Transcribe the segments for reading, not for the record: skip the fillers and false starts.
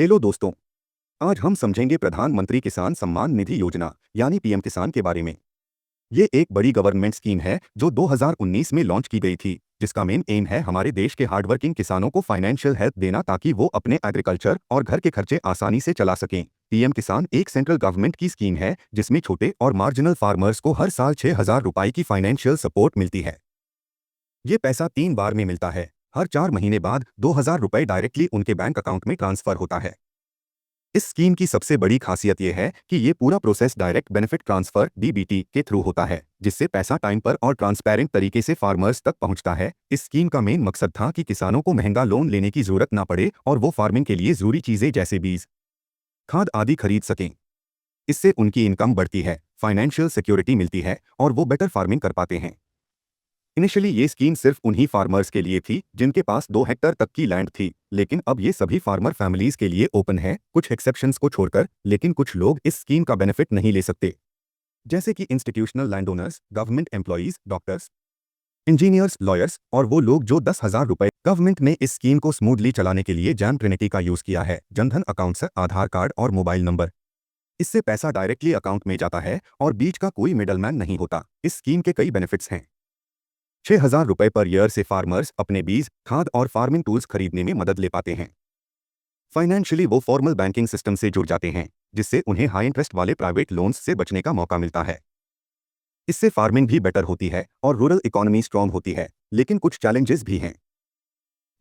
Hello दोस्तों। आज हम समझेंगे प्रधानमंत्री किसान सम्मान निधि योजना यानी पीएम किसान के बारे में। ये एक बड़ी गवर्नमेंट स्कीम है जो 2019 में लॉन्च की गई थी, जिसका मेन एम है हमारे देश के हार्डवर्किंग किसानों को फाइनेंशियल हेल्प देना ताकि वो अपने एग्रीकल्चर और घर के खर्चे आसानी से चला सकें। पीएम किसान एक सेंट्रल गवर्नमेंट की स्कीम है जिसमें छोटे और मार्जिनल फार्मर्स को हर साल 6,000 रुपए की फाइनेंशियल सपोर्ट मिलती है। ये पैसा 3 बार में मिलता है। हर 4 महीने बाद 2,000 रुपए डायरेक्टली उनके बैंक अकाउंट में ट्रांसफर होता है। इस स्कीम की सबसे बड़ी खासियत यह है कि ये पूरा process direct benefit transfer DBT के थ्रू होता है, जिससे पैसा टाइम पर और ट्रांसपेरेंट तरीके से फार्मर्स तक पहुंचता है। इस स्कीम का मेन मकसद था कि किसानों को महंगा लोन लेने की जरूरत ना पड़े और वो फार्मिंग के लिए जरूरी चीजें जैसे बीज, खाद आदि खरीद सकें। इससे उनकी इनकम बढ़ती है, फाइनेंशियल सिक्योरिटी मिलती है और वो बेटर फार्मिंग कर पाते हैं। इनिशियली ये स्कीम सिर्फ उन्हीं फार्मर्स के लिए थी जिनके पास 2 हेक्टर तक की लैंड थी, लेकिन अब ये सभी फार्मर फैमिलीज के लिए ओपन है, कुछ एक्सेप्शंस को छोड़कर। लेकिन कुछ लोग इस स्कीम का बेनिफिट नहीं ले सकते, जैसे कि institutional land owners, government employees, doctors, engineers, lawyers और वो लोग जो 10,000 रुपए। गवर्नमेंट ने इस स्कीम को स्मूथली चलाने के लिए जैम ट्रिनिटी का यूज किया है, जनधन अकाउंट से आधार कार्ड और मोबाइल नंबर। इससे पैसा डायरेक्टली अकाउंट में जाता है और बीच का कोई मिडलमैन नहीं होता। इस स्कीम के कई बेनिफिट्स हैं। 6,000 रुपए पर ईयर से फार्मर्स अपने बीज, खाद और फार्मिंग टूल्स खरीदने में मदद ले पाते हैं। फाइनेंशियली वो फॉर्मल बैंकिंग सिस्टम से जुड़ जाते हैं, जिससे उन्हें हाई इंटरेस्ट वाले प्राइवेट लोन्स से बचने का मौका मिलता है। इससे फार्मिंग भी बेटर होती है और रूरल इकोनॉमी स्ट्रॉन्ग होती है। लेकिन कुछ चैलेंजेस भी हैं।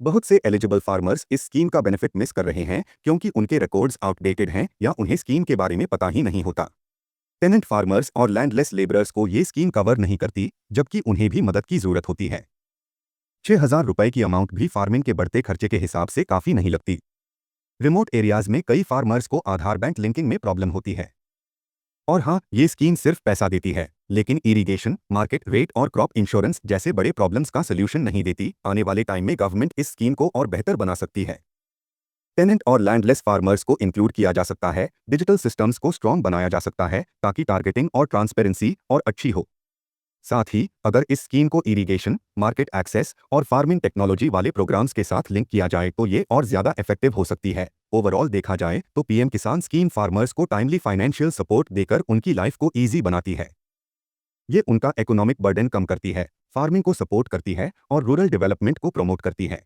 बहुत से एलिजिबल फार्मर्स इस स्कीम का बेनिफिट मिस कर रहे हैं क्योंकि उनके रिकॉर्ड्स आउटडेटेड हैं या उन्हें स्कीम के बारे में पता ही नहीं होता। टेनेंट फार्मर्स और लैंडलेस लेबरर्स को ये स्कीम कवर नहीं करती, जबकि उन्हें भी मदद की जरूरत होती है। 6,000 रुपए की अमाउंट भी फार्मिंग के बढ़ते खर्चे के हिसाब से काफ़ी नहीं लगती। रिमोट एरियाज में कई फार्मर्स को आधार बैंक लिंकिंग में प्रॉब्लम होती है। और हाँ, ये स्कीम सिर्फ पैसा देती है, लेकिन इरिगेशन, मार्केट रेट और क्रॉप इंश्योरेंस जैसे बड़े प्रॉब्लम्स का सलूशन नहीं देती। आने वाले टाइम में गवर्नमेंट इस स्कीम को और बेहतर बना सकती है। टेनेंट और लैंडलेस फार्मर्स को इंक्लूड किया जा सकता है, डिजिटल सिस्टम्स को स्ट्रॉन्ग बनाया जा सकता है ताकि टारगेटिंग और ट्रांसपेरेंसी और अच्छी हो। साथ ही अगर इस स्कीम को इरिगेशन, मार्केट एक्सेस और फार्मिंग टेक्नोलॉजी वाले प्रोग्राम्स के साथ लिंक किया जाए तो ये और ज़्यादा इफेक्टिव हो सकती है। ओवरऑल देखा जाए तो पीएम किसान स्कीम फार्मर्स को टाइमली फाइनेंशियल सपोर्ट देकर उनकी लाइफ को ईजी बनाती है। ये उनका इकोनॉमिक बर्डन कम करती है, फार्मिंग को सपोर्ट करती है और रूरल डेवलपमेंट को प्रमोट करती है।